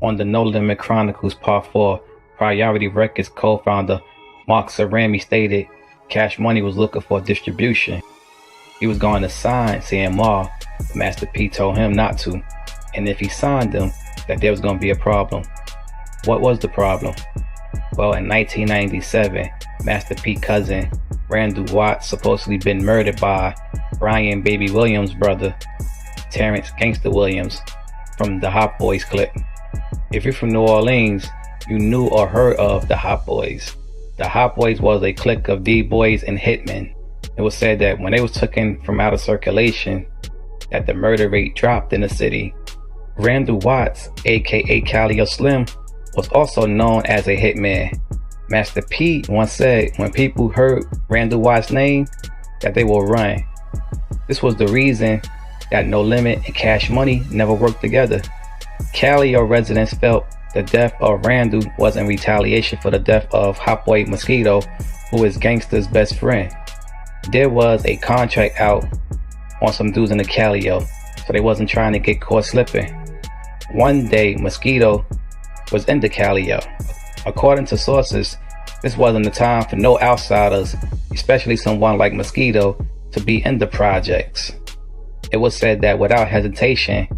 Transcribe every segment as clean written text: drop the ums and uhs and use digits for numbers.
On the No Limit Chronicles Part 4, Priority Records co-founder Mark Cerami stated Cash Money was looking for distribution. He was going to sign CMR, but Master P told him not to, and if he signed them, that there was going to be a problem. What was the problem? Well, in 1997, Master P cousin Randall Watts supposedly been murdered by Brian Baby Williams' brother, Terrence Gangsta Williams, from the Hot Boys clique. If you're from New Orleans, you knew or heard of the Hot Boys. The Hot Boys was a clique of D-boys and hitmen. It was said that when they was taken from out of circulation, that the murder rate dropped in the city. Randall Watts, aka Calio Slim, was also known as a hitman. Master P once said when people heard Randall Watts' name, that they will run. This was the reason that No Limit and Cash Money never worked together. Calio residents felt the death of Randall was in retaliation for the death of Hot Boy Mosquito, who is Gangsta's best friend. There was a contract out on some dudes in the Calio, so they wasn't trying to get caught slipping. One day, Mosquito was in the Calio. According to sources, this wasn't the time for no outsiders, especially someone like Mosquito, to be in the projects. It was said that without hesitation,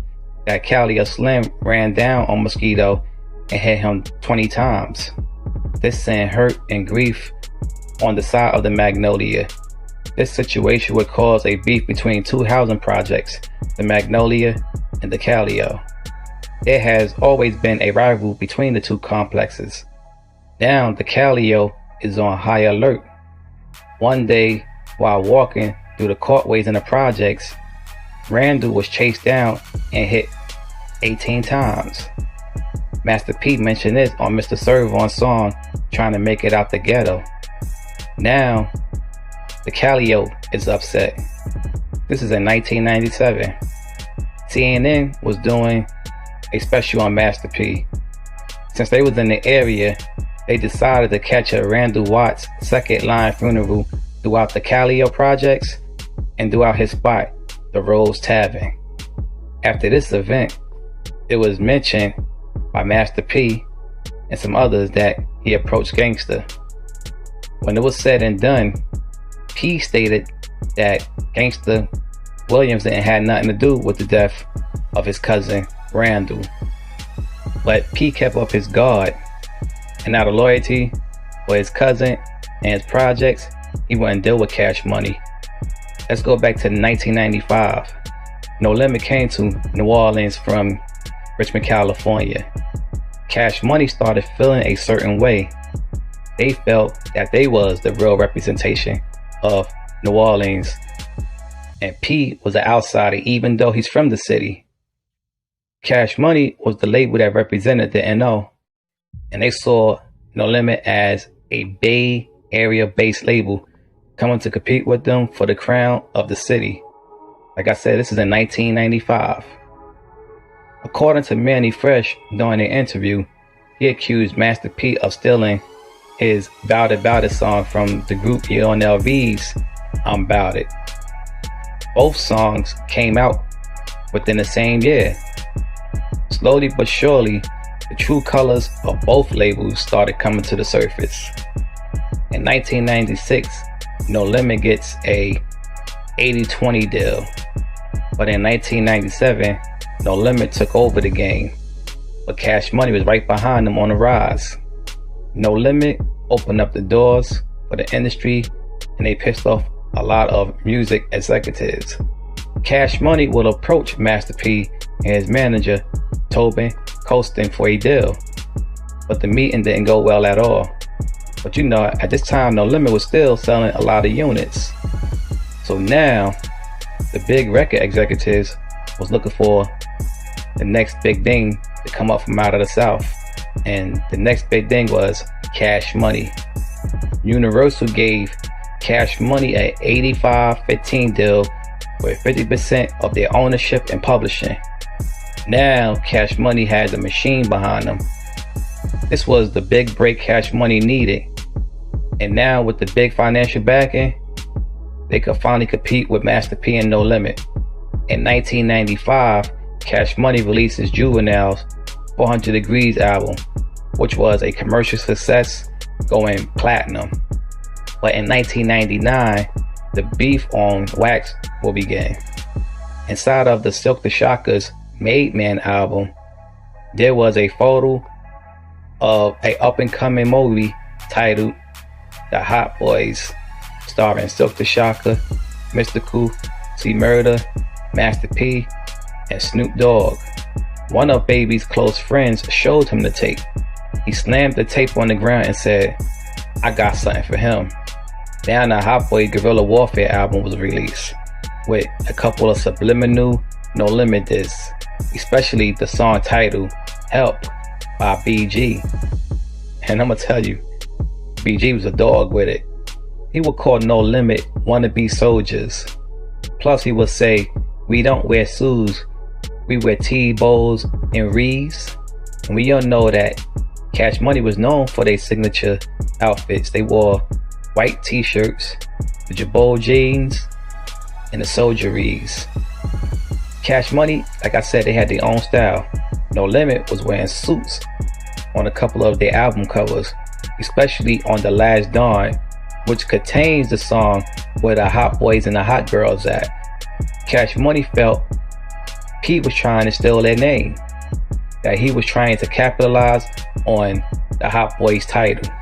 that Calio Slim ran down on Mosquito and hit him 20 times. This sent hurt and grief on the side of the Magnolia. This situation would cause a beef between two housing projects, the Magnolia and the Calio. There has always been a rivalry between the two complexes. Now the Calio is on high alert. One day, while walking through the courtways in the projects, Randall was chased down and hit 18 times. Master P mentioned this on Mr. Servon's song, Trying to Make It Out the Ghetto. Now, the Calio is upset. This is in 1997. CNN was doing a special on Master P. Since they was in the area, they decided to catch a Randall Watts second line funeral throughout the Calio projects and throughout his spot, the Rose Tavern. After this event, it was mentioned by Master P and some others that he approached Gangsta. When it was said and done, P stated that Gangsta Williams didn't have nothing to do with the death of his cousin Randall. But P kept up his guard, and out of loyalty for his cousin and his projects, he wouldn't deal with Cash Money. Let's go back to 1995. No Limit came to New Orleans from Richmond, California. Cash Money started feeling a certain way. They felt that they was the real representation of New Orleans, and P was an outsider even though he's from the city. Cash Money was the label that represented the NO, and they saw No Limit as a Bay Area based label coming to compete with them for the crown of the city. Like I said, this is in 1995. According to Manny Fresh, during an interview, he accused Master P of stealing his Bout It song from the group UNLV's I'm Bout It. Both songs came out within the same year. Slowly but surely, the true colors of both labels started coming to the surface. In 1996, No Limit gets a 80-20 deal. But in 1997, No Limit took over the game. But Cash Money was right behind them on the rise. No Limit opened up the doors for the industry, and they pissed off a lot of music executives. Cash Money will approach Master P and his manager, Tobin Colston, for a deal. But the meeting didn't go well at all. But you know, at this time, No Limit was still selling a lot of units. So now, the big record executives was looking for the next big thing to come up from out of the South. And the next big thing was Cash Money. Universal gave Cash Money an 85-15 deal with 50% of their ownership and publishing. Now Cash Money had the machine behind them. This was the big break Cash Money needed. And now with the big financial backing, they could finally compete with Master P and No Limit. In 1995, Cash Money releases Juveniles, 400 Degrees album, which was a commercial success, going platinum. But in 1999, the beef on Wax will begin. Inside of the Silk the Shocker's Made Man album, there was a photo of a up-and-coming movie titled The Hot Boys, starring Silk the Shocker, Mystical, C Murder, Master P, and Snoop Dogg. One of Baby's close friends showed him the tape. He slammed the tape on the ground and said, "I got something for him." Then the Hot Boy Guerrilla Warfare album was released, with a couple of subliminal, no limit discs, especially the song titled Help by BG. And I'm gonna tell you, BG was a dog with it. He would call No Limit wannabe soldiers. Plus he would say, "We don't wear suits, we wear T-bows and Rees." And we all know that Cash Money was known for their signature outfits. They wore white t-shirts, the Jabot jeans, and the Soldier Rees. Cash Money, like I said, they had their own style. No Limit was wearing suits on a couple of their album covers, especially on The Last Dawn, which contains the song Where the Hot Boys and the Hot Girls At. Cash Money felt Pete was trying to steal their name, that he was trying to capitalize on the Hot Boys title.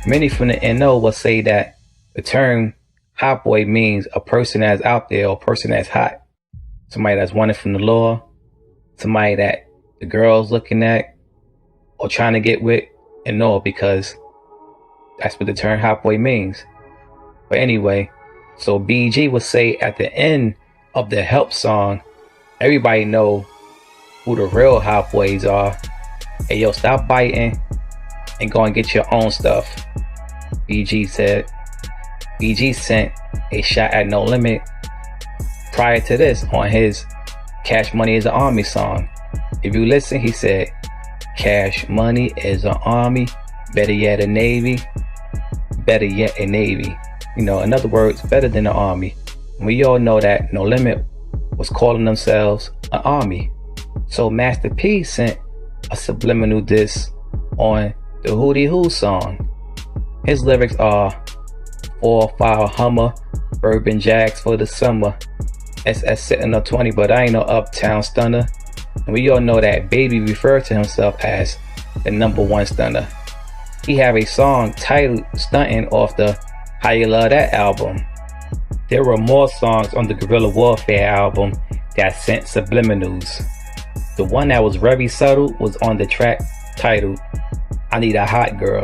Many from the NO will say that the term Hot Boy means a person that's out there or a person that's hot. Somebody that's wanted from the law, somebody that the girl's looking at or trying to get with, and know, because that's what the term Hot Boy means. But anyway, so BG would say at the end of the Help song, everybody know who the real Hot Boys are. Hey yo, stop biting and go and get your own stuff, BG said. BG sent a shot at No Limit prior to this on his Cash Money is an Army song. If you listen, he said, "Cash Money is an army, better yet a navy, better yet a navy." You know, in other words, better than the army. We all know that No Limit was calling themselves an army. So Master P sent a subliminal diss on the Hootie Hoo song. His lyrics are 4-5 Hummer, Bourbon Jacks for the summer, SS sitting up 20, but I ain't no uptown stunner. And we all know that Baby referred to himself as the #1 stunner. He have a song titled Stuntin' off the How You Love That album. There were more songs on the Guerrilla Warfare album that sent subliminals. The one that was very subtle was on the track titled I Need a Hot Girl.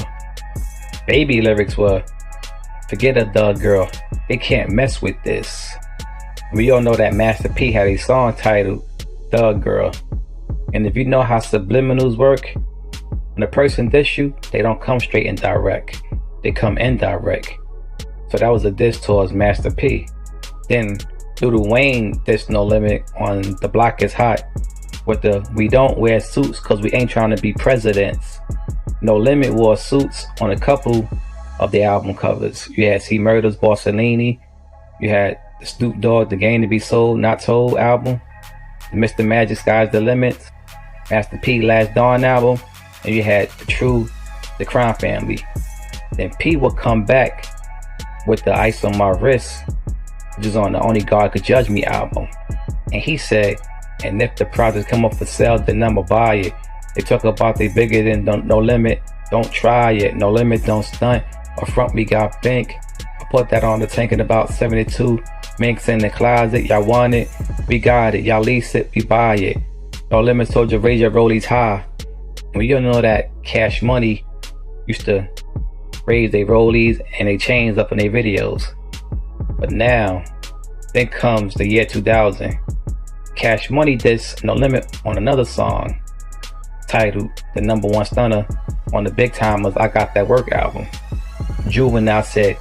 Baby lyrics were, "Forget a thug girl, they can't mess with this." We all know that Master P had a song titled Thug Girl. And if you know how subliminals work, when a person diss you, they don't come straight and direct, they come indirect. So that was a diss towards Master P. Then Lil Wayne dissed No Limit on The Block Is Hot with the "We don't wear suits cause we ain't trying to be presidents." No Limit wore suits on a couple of the album covers. You had C Murder's Borsellini, you had the Snoop Dogg The Game to Be Sold Not Told album, the Mr. Magic Sky's the Limit, Master P Last Dawn album, and you had the True The Crime Family. Then P would come back with the Ice on My Wrist, which is on the Only God Could Judge Me album. And he said, "And if the projects come up for sale, then I'ma buy it. They talk about they bigger than No Limit, don't try it. No Limit don't stunt, or front me got bank. I put that on the tank in about 72 minks in the closet. Y'all want it? We got it. Y'all lease it? We buy it. No Limit told you raise your rollies high." And we all know that Cash Money used to raise their rollies and they chains up in their videos. But now, then comes the year 2000. Cash Money dissed No Limit on another song titled The #1 Stunner on the Big Timers I Got That Work album. Juvenile said,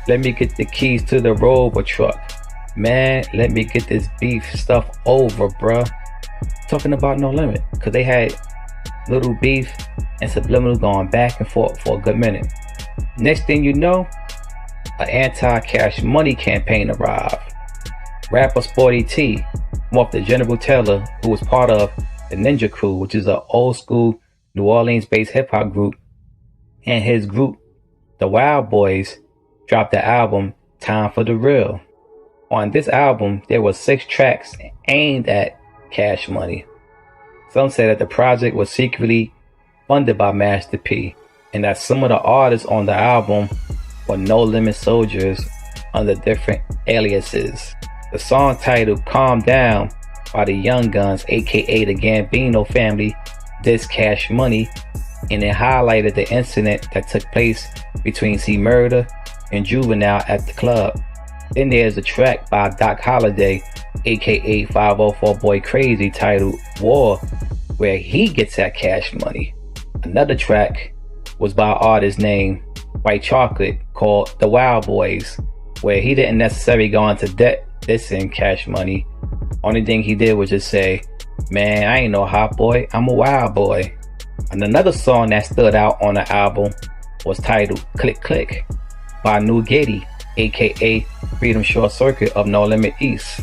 "Let me get the keys to the Rover truck. Man, let me get this beef stuff over, bruh." Talking about No Limit, because they had little beef and subliminal going back and forth for a good minute. Next thing you know, an anti-Cash Money campaign arrived. Rapper Sporty T, off the General Taylor, who was part of the Ninja Crew, which is an old school New Orleans based hip hop group, and his group, the Wild Boys, dropped the album Time for the Real. On this album, there were 6 tracks aimed at Cash Money. Some said that the project was secretly funded by Master P, and that some of the artists on the album were No Limit Soldiers under different aliases. The song titled Calm Down by the Young Guns, aka the Gambino family, dissed Cash Money, and it highlighted the incident that took place between C Murder and Juvenile at the club. Then there's a track by Doc Holliday, aka 504 Boy Crazy, titled War, where he gets at Cash Money. Another track was by an artist named White Chocolate called The Wild Boys, where he didn't necessarily go into debt dissing Cash Money. Only thing he did was just say, "Man, I ain't no hot boy, I'm a wild boy." And another song that stood out on the album was titled Click Click by New Giddy, aka Freedom Short Circuit of No Limit East.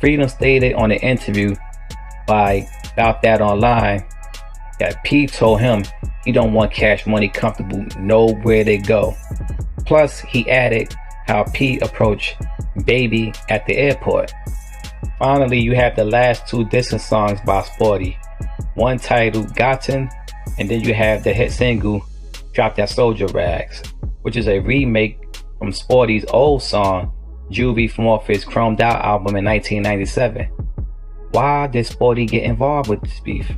Freedom stated on an interview by About That Online that P told him he don't want Cash Money comfortable nowhere they go. Plus, he added how P approached Baby at the airport. Finally, you have the last 2 dissing songs by Sporty, one titled Gotten, and then you have the hit single Drop That Soldier Rags, which is a remake from Sporty's old song Juvie from off his Chromed Out album in 1997. Why did Sporty get involved with this beef?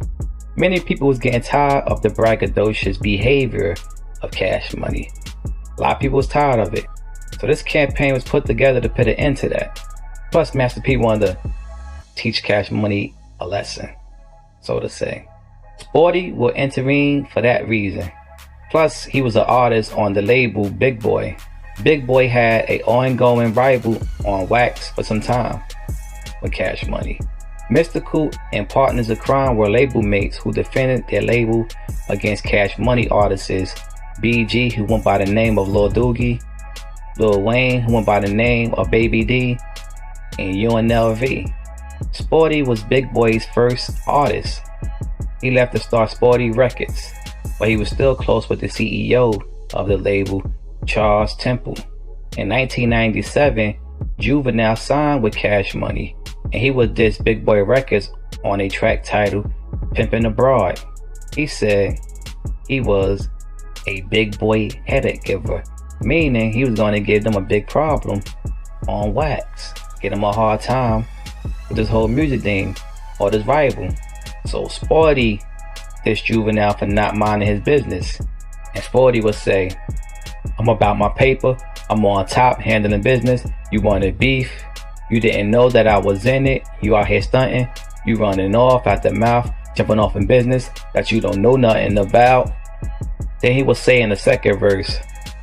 Many people was getting tired of the braggadocious behavior of Cash Money. A lot of people was tired of it. So this campaign was put together to put an end to that. Plus, Master P wanted to teach Cash Money a lesson, so to say. Sporty will intervene for that reason. Plus, he was an artist on the label Big Boy. Big Boy had an ongoing rival on wax for some time with Cash Money. Mystical and Partners of Crime were label mates who defended their label against Cash Money artists BG, who went by the name of Lil Doogie, Lil Wayne, who went by the name of Baby D, and UNLV. Sporty was Big Boy's first artist. He left to start Sporty Records, but he was still close with the CEO of the label, Charles Temple. In 1997, Juvenile signed with Cash Money, and he would diss Big Boy Records on a track titled Pimpin' Abroad. He said he was a big boy headache giver, meaning he was going to give them a big problem on wax, get them a hard time with this whole music thing or this rival. So Sporty dissed Juvenile for not minding his business, and Sporty would say, "I'm about my paper, I'm on top handling business, you wanted beef, you didn't know that I was in it, you out here stunting, you running off at the mouth, jumping off in business that you don't know nothing about." Then he would say in the second verse,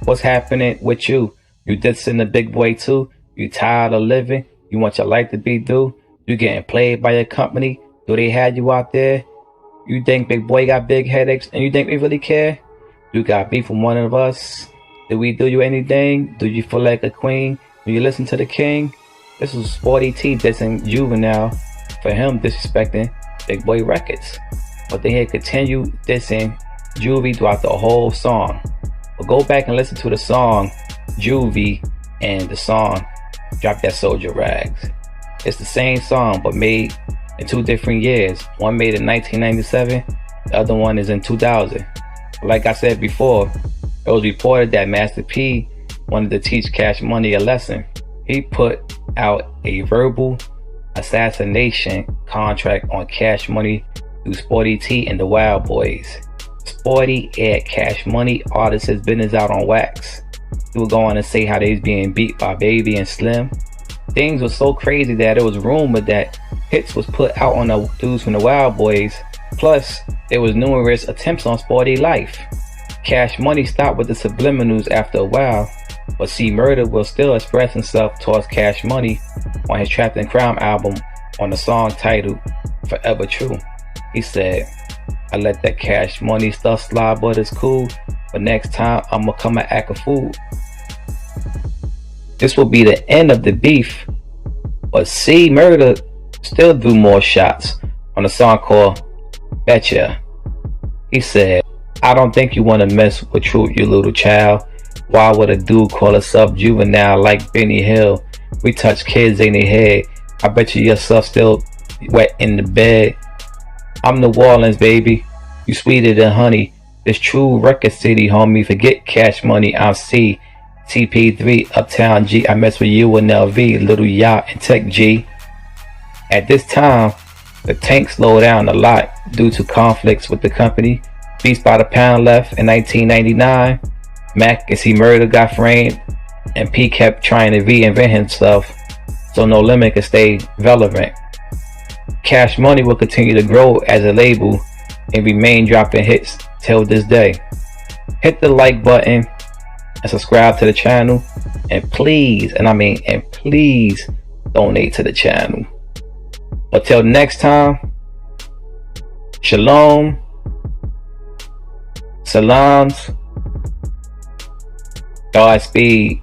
"What's happening with you? You dissing the Big Boy too? You tired of living? You want your life to be due? You getting played by your company? Do they have you out there? You think Big Boy got big headaches and you think we really care? You got beef from one of us? Did we do you anything? Do you feel like a queen when you listen to the king?" This was Sporty T dissing Juvenile for him disrespecting Big Boy Records. But they had continued dissing Juvie throughout the whole song. But go back and listen to the song Juvie and the song Drop That Soldier Rags. It's the same song but made in 2 different years. One made in 1997, the other one is in 2000. But like I said before, it was reported that Master P wanted to teach Cash Money a lesson. He put out a verbal assassination contract on Cash Money through Sporty T and the Wild Boys. Sporty aired Cash Money artists' business out on wax. He would go on to say how they was being beat by Baby and Slim. Things were so crazy that it was rumored that hits was put out on the dudes from the Wild Boys. Plus, there was numerous attempts on Sporty life. Cash Money stopped with the subliminals after a while, but C Murder will still express himself towards Cash Money on his Trapped in Crime album on the song titled Forever True. He said, "I let that Cash Money stuff slide, but it's cool, but next time I'ma come and act a fool." This will be the end of the beef, but C Murder still threw more shots on a song called Betcha. He said, I don't think you want to mess with Truth, you little child. Why would a dude call himself juvenile like Benny Hill? We touch kids in the head. I bet you yourself still wet in the bed. I'm New Orleans, baby. You sweeter than honey. This true record city, homie. Forget Cash Money. I'm C. TP3, Uptown G. I mess with you and LV, Little Yacht and Tech G. At this time, the tank slowed down a lot due to conflicts with the company. Beats by the Pound left in 1999. Mac, as he murdered, got framed, and P kept trying to reinvent himself so No Limit could stay relevant. Cash Money will continue to grow as a label and remain dropping hits till this day. Hit the like button and subscribe to the channel, and please, please donate to the channel. Until next time, shalom, salams, Godspeed.